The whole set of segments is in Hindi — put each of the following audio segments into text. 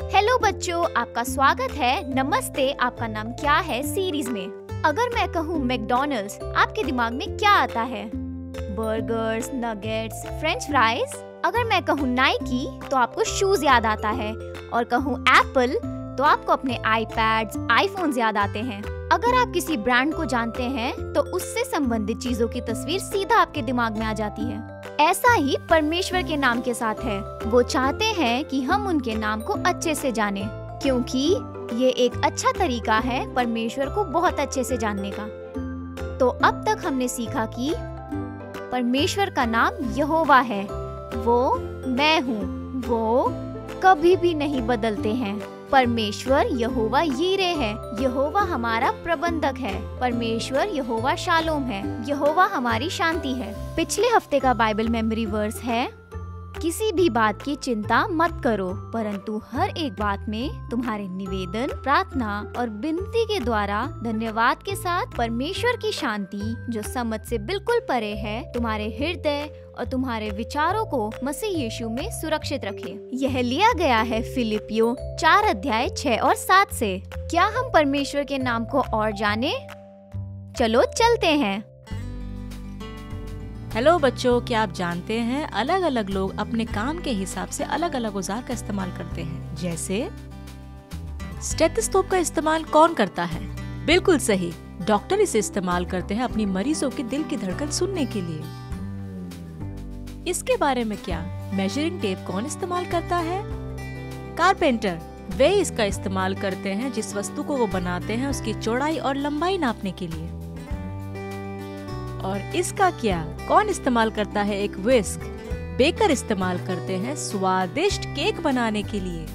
हेलो बच्चों, आपका स्वागत है नमस्ते आपका नाम क्या है सीरीज में। अगर मैं कहूँ मैकडॉनल्ड्स, आपके दिमाग में क्या आता है? Burgers, nuggets, French fries. अगर मैं कहूँ नाइकी तो आपको शूज याद आता है, और कहूँ एप्पल तो आपको अपने आईपैड्स, आईफोन्स याद आते हैं। अगर आप किसी ब्रांड को जानते हैं तो उससे संबंधित चीजों की तस्वीर सीधा आपके दिमाग में आ जाती है। ऐसा ही परमेश्वर के नाम के साथ है। वो चाहते हैं कि हम उनके नाम को अच्छे से जाने, क्योंकि ये एक अच्छा तरीका है परमेश्वर को बहुत अच्छे से जानने का। तो अब तक हमने सीखा कि परमेश्वर का नाम यहोवा है। वो मैं हूँ, वो कभी भी नहीं बदलते हैं। परमेश्वर यहोवा यीरे है। यहोवा हमारा प्रबंधक है। परमेश्वर यहोवा शालोम है। यहोवा हमारी शांति है। पिछले हफ्ते का बाइबल मेमोरी वर्स है, किसी भी बात की चिंता मत करो, परंतु हर एक बात में तुम्हारे निवेदन, प्रार्थना और विनती के द्वारा धन्यवाद के साथ परमेश्वर की शांति, जो समझ से बिल्कुल परे है, तुम्हारे हृदय और तुम्हारे विचारों को मसीह यीशु में सुरक्षित रखे। यह लिया गया है फिलिपियों 4 अध्याय 6 और 7 से। क्या हम परमेश्वर के नाम को और जाने? चलो चलते हैं। हेलो बच्चों, क्या आप जानते हैं अलग अलग लोग अपने काम के हिसाब से अलग अलग औजार का इस्तेमाल करते हैं। जैसे स्टेथोस्कोप का इस्तेमाल कौन करता है? बिल्कुल सही, डॉक्टर इसे इस्तेमाल करते हैं अपनी मरीजों के दिल की धड़कन सुनने के लिए। इसके बारे में क्या? मेजरिंग टेप कौन इस्तेमाल करता है? कारपेंटर। वे इसका इस्तेमाल करते हैं जिस वस्तु को वो बनाते हैं उसकी चौड़ाई और लंबाई नापने के लिए। और इसका क्या? कौन इस्तेमाल करता है एक विस्क? बेकर इस्तेमाल करते हैं स्वादिष्ट केक बनाने के लिए।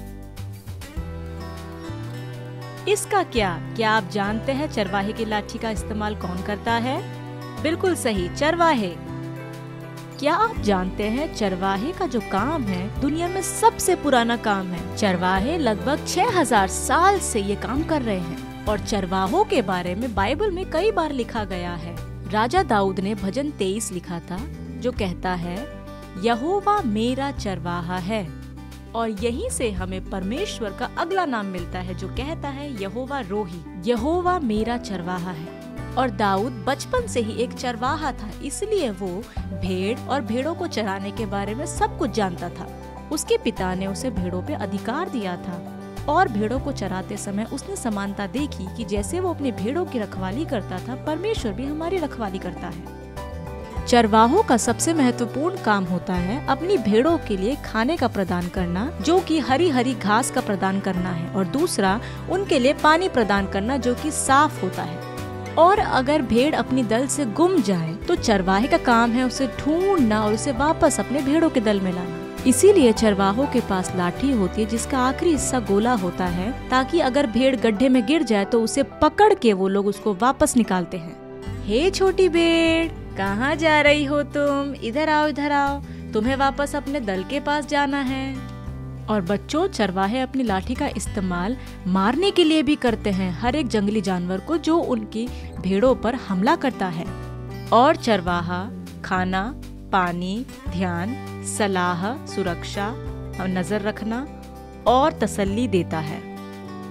इसका क्या? क्या आप जानते हैं चरवाहे की लाठी का इस्तेमाल कौन करता है? बिल्कुल सही, चरवाहे। क्या आप जानते हैं चरवाहे का जो काम है दुनिया में सबसे पुराना काम है। चरवाहे लगभग 6000 साल से ये काम कर रहे हैं, और चरवाहों के बारे में बाइबल में कई बार लिखा गया है। राजा दाऊद ने भजन 23 लिखा था, जो कहता है, यहोवा मेरा चरवाहा है। और यहीं से हमें परमेश्वर का अगला नाम मिलता है, जो कहता है यहोवा रोही। यहोवा मेरा चरवाहा है। और दाऊद बचपन से ही एक चरवाहा था, इसलिए वो भेड़ और भेड़ों को चराने के बारे में सब कुछ जानता था। उसके पिता ने उसे भेड़ों पे अधिकार दिया था, और भेड़ों को चराते समय उसने समानता देखी कि जैसे वो अपनी भेड़ों की रखवाली करता था, परमेश्वर भी हमारी रखवाली करता है। चरवाहों का सबसे महत्वपूर्ण काम होता है अपनी भेड़ों के लिए खाने का प्रदान करना, जो कि हरी हरी घास का प्रदान करना है, और दूसरा उनके लिए पानी प्रदान करना, जो कि साफ होता है। और अगर भेड़ अपनी दल से गुम जाए तो चरवाहे का काम है उसे ढूंढना और उसे वापस अपने भेड़ों के दल में लाना। इसीलिए चरवाहों के पास लाठी होती है जिसका आखिरी हिस्सा गोला होता है, ताकि अगर भेड़ गड्ढे में गिर जाए तो उसे पकड़ के वो लोग उसको वापस निकालते हैं। हे छोटी भेड़, कहाँ जा रही हो तुम? इधर आओ, इधर आओ, तुम्हें वापस अपने दल के पास जाना है। और बच्चों, चरवाहे अपनी लाठी का इस्तेमाल मारने के लिए भी करते हैं हर एक जंगली जानवर को जो उनकी भेड़ों पर हमला करता है। और चरवाहा खाना, पानी, ध्यान, सलाह, सुरक्षा, नजर रखना और तसल्ली देता है।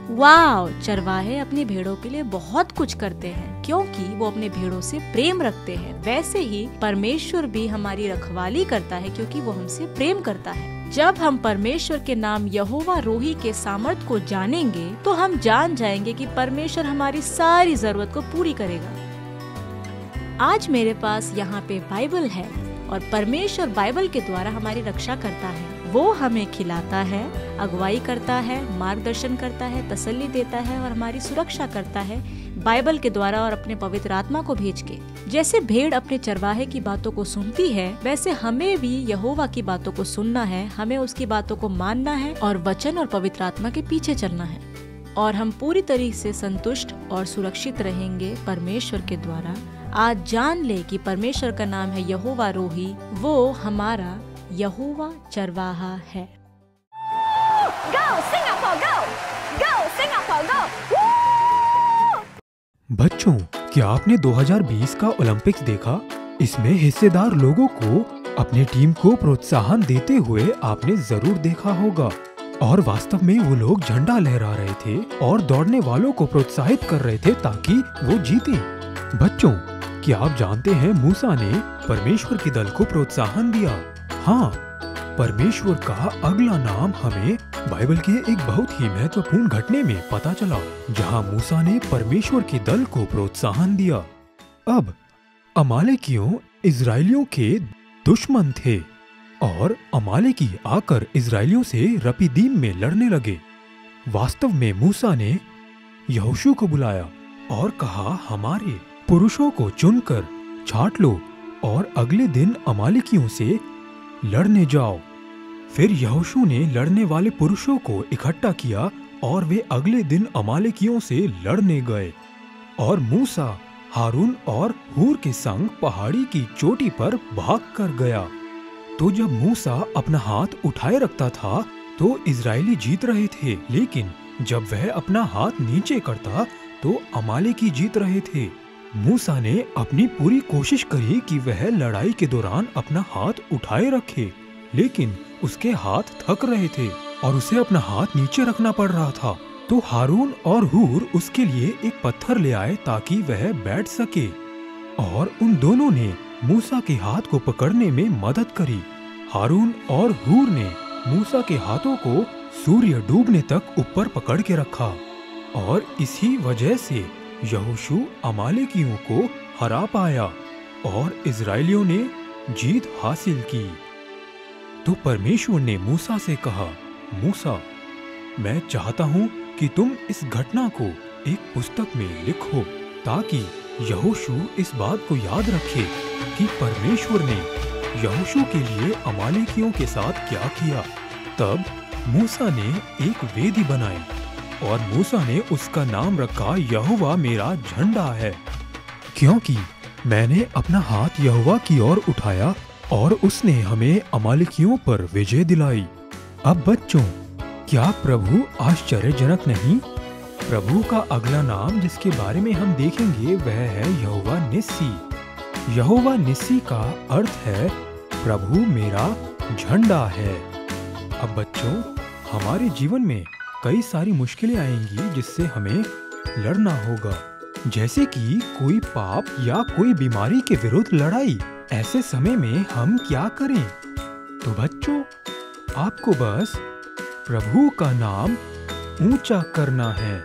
वाव! चरवाहे अपनी भेड़ों के लिए बहुत कुछ करते हैं, क्योंकि वो अपने भेड़ों से प्रेम रखते हैं। वैसे ही परमेश्वर भी हमारी रखवाली करता है, क्योंकि वो हमसे प्रेम करता है। जब हम परमेश्वर के नाम यहोवा रोही के सामर्थ को जानेंगे तो हम जान जाएंगे कि परमेश्वर हमारी सारी जरूरत को पूरी करेगा। आज मेरे पास यहाँ पे बाइबल है, और परमेश्वर बाइबल के द्वारा हमारी रक्षा करता है। वो हमें खिलाता है, अगुवाई करता है, मार्गदर्शन करता है, तसल्ली देता है और हमारी सुरक्षा करता है बाइबल के द्वारा और अपने पवित्र आत्मा को भेज के। जैसे भेड़ अपने चरवाहे की बातों को सुनती है, वैसे हमें भी यहोवा की बातों को सुनना है, हमें उसकी बातों को मानना है और वचन और पवित्र आत्मा के पीछे चलना है। और हम पूरी तरीके से संतुष्ट और सुरक्षित रहेंगे परमेश्वर के द्वारा। आज जान ले कि परमेश्वर का नाम है यहोवा रोही। वो हमारा यहोवा चरवाहा है। Go Singapore, go! Go Singapore, go! बच्चों, क्या आपने 2020 का ओलंपिक्स देखा? इसमें हिस्सेदार लोगों को अपने टीम को प्रोत्साहन देते हुए आपने जरूर देखा होगा। और वास्तव में वो लोग झंडा लहरा रहे थे और दौड़ने वालों को प्रोत्साहित कर रहे थे ताकि वो जीते। बच्चों, क्या आप जानते हैं मूसा ने परमेश्वर के दल को प्रोत्साहन दिया? हाँ, परमेश्वर का अगला नाम हमें बाइबल के एक बहुत ही महत्वपूर्ण घटने में पता चला, जहाँ मूसा ने परमेश्वर के दल को प्रोत्साहन दिया। अब अमालेकियों इजरायलियों के दुश्मन थे और अमालेकी आकर इजरायलियों से रपीदीम में लड़ने लगे। वास्तव में मूसा ने यहोशू को बुलाया और कहा, हमारे पुरुषों को चुनकर छांट लो और अगले दिन अमालेकियों से लड़ने जाओ। फिर यहोशू ने लड़ने वाले पुरुषों को इकट्ठा किया और वे अगले दिन अमालेकियों से लड़ने गए। और मूसा हारून और हूर के संग पहाड़ी की चोटी पर भाग कर गया। तो जब मूसा अपना हाथ उठाए रखता था तो इजरायली जीत रहे थे, लेकिन जब वह अपना हाथ नीचे करता तो अमालेकी जीत रहे थे। मूसा ने अपनी पूरी कोशिश करी कि वह लड़ाई के दौरान अपना हाथ उठाए रखे, लेकिन उसके हाथ थक रहे थे और उसे अपना हाथ नीचे रखना पड़ रहा था। तो हारून और हूर उसके लिए एक पत्थर ले आए ताकि वह बैठ सके, और उन दोनों ने मूसा के हाथ को पकड़ने में मदद करी। हारून और हूर ने मूसा के हाथों को सूर्य डूबने तक ऊपर पकड़ के रखा, और इसी वजह से यहोशू अमालेकियों को हरा पाया और इजरायलियों ने जीत हासिल की। तो परमेश्वर ने मूसा से कहा, मूसा, मैं चाहता हूँ कि तुम इस घटना को एक पुस्तक में लिखो ताकि यहोशू इस बात को याद रखे कि परमेश्वर ने यहोशू के लिए अमालेकियों के साथ क्या किया। तब मूसा ने एक वेदी बनाई और मूसा ने उसका नाम रखा यहोवा मेरा झंडा है, क्योंकि मैंने अपना हाथ यहोवा की ओर उठाया और उसने हमें अमालेकियों पर विजय दिलाई। अब बच्चों, क्या प्रभु आश्चर्यजनक नहीं? प्रभु का अगला नाम जिसके बारे में हम देखेंगे वह है यहोवा निस्सी। यहोवा निस्सी का अर्थ है प्रभु मेरा झंडा है। अब बच्चों, हमारे जीवन में कई सारी मुश्किलें आएंगी जिससे हमें लड़ना होगा, जैसे कि कोई पाप या कोई बीमारी के विरुद्ध लड़ाई। ऐसे समय में हम क्या करें? तो बच्चों, आपको बस प्रभु का नाम ऊंचा करना है।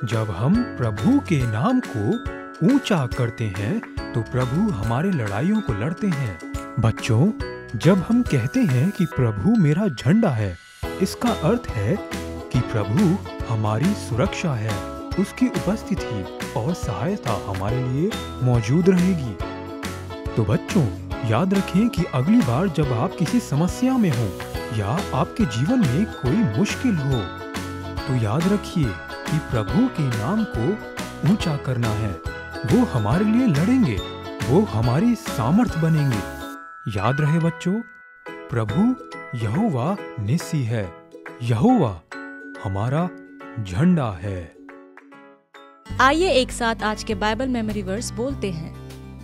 जब हम प्रभु के नाम को ऊंचा करते हैं तो प्रभु हमारे लड़ाइयों को लड़ते हैं। बच्चों, जब हम कहते हैं कि प्रभु मेरा झंडा है, इसका अर्थ है कि प्रभु हमारी सुरक्षा है, उसकी उपस्थिति और सहायता हमारे लिए मौजूद रहेगी। तो बच्चों, याद रखें कि अगली बार जब आप किसी समस्या में हो या आपके जीवन में कोई मुश्किल हो, तो याद रखिए कि प्रभु के नाम को ऊंचा करना है। वो हमारे लिए लड़ेंगे, वो हमारी सामर्थ बनेंगे। याद रहे बच्चों, प्रभु यहोवा निस्सी है, यहोवा हमारा झंडा है। आइए एक साथ आज के बाइबल मेमोरी वर्स बोलते हैं।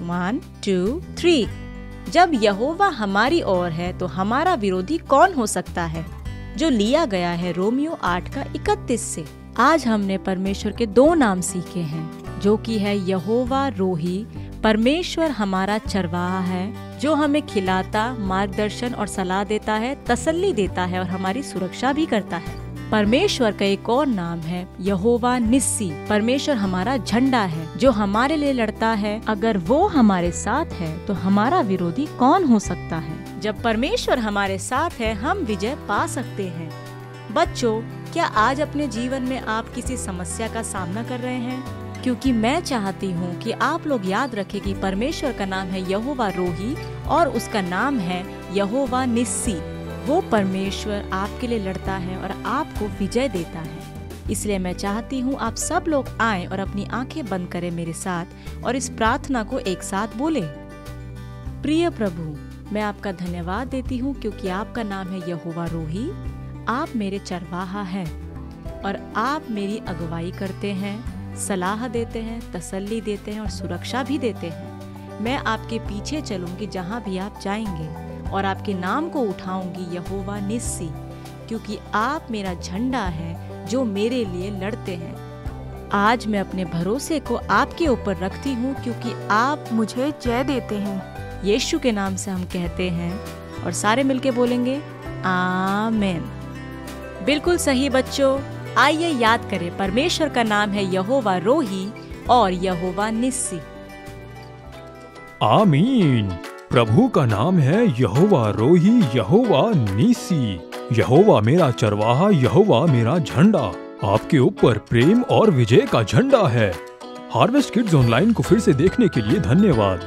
1, 2, 3। जब यहोवा हमारी ओर है तो हमारा विरोधी कौन हो सकता है? जो लिया गया है रोमियो 8:31 से। आज हमने परमेश्वर के 2 नाम सीखे हैं, जो कि है यहोवा रोही, परमेश्वर हमारा चरवाहा है जो हमें खिलाता, मार्गदर्शन और सलाह देता है, तसल्ली देता है और हमारी सुरक्षा भी करता है। परमेश्वर का एक और नाम है यहोवा निस्सी, परमेश्वर हमारा झंडा है जो हमारे लिए लड़ता है। अगर वो हमारे साथ है तो हमारा विरोधी कौन हो सकता है? जब परमेश्वर हमारे साथ है हम विजय पा सकते हैं। बच्चों, क्या आज अपने जीवन में आप किसी समस्या का सामना कर रहे हैं? क्योंकि मैं चाहती हूँ कि आप लोग याद रखें कि परमेश्वर का नाम है यहोवा रोही और उसका नाम है यहोवा निस्सी। वो परमेश्वर आपके लिए लड़ता है और आपको विजय देता है। इसलिए मैं चाहती हूँ आप सब लोग आएं और अपनी आंखें बंद करें मेरे साथ और इस प्रार्थना को एक साथ बोलें। प्रिय प्रभु, मैं आपका धन्यवाद देती हूँ क्योंकि आपका नाम है यहोवा रोही। आप मेरे चरवाहा हैं और आप मेरी अगुवाई करते हैं, सलाह देते हैं, तसल्ली देते हैं और सुरक्षा भी देते हैं। मैं आपके पीछे चलूंगी जहाँ भी आप जाएंगे और आपके नाम को उठाऊंगी यहोवा निस्सी, क्योंकि आप मेरा झंडा है जो मेरे लिए लड़ते हैं। आज मैं अपने भरोसे को आपके ऊपर रखती हूँ क्योंकि आप मुझे जय देते हैं। यीशु के नाम से हम कहते हैं और सारे मिलके बोलेंगे आमीन। बिल्कुल सही बच्चों, आइए याद करें, परमेश्वर का नाम है यहोवा रोही और यहोवा निस्सी। आमीन। प्रभु का नाम है यहोवा रोही, यहोवा निस्सी। यहोवा मेरा चरवाहा, यहोवा मेरा झंडा। आपके ऊपर प्रेम और विजय का झंडा है। हार्वेस्ट किड्स ऑनलाइन को फिर से देखने के लिए धन्यवाद।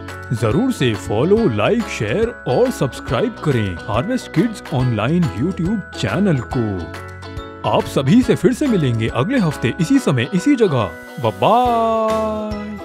जरूर से फॉलो, लाइक, शेयर और सब्सक्राइब करें harvest kids online YouTube channel को। आप सभी से फिर से मिलेंगे अगले हफ्ते इसी समय इसी जगह। Bye bye.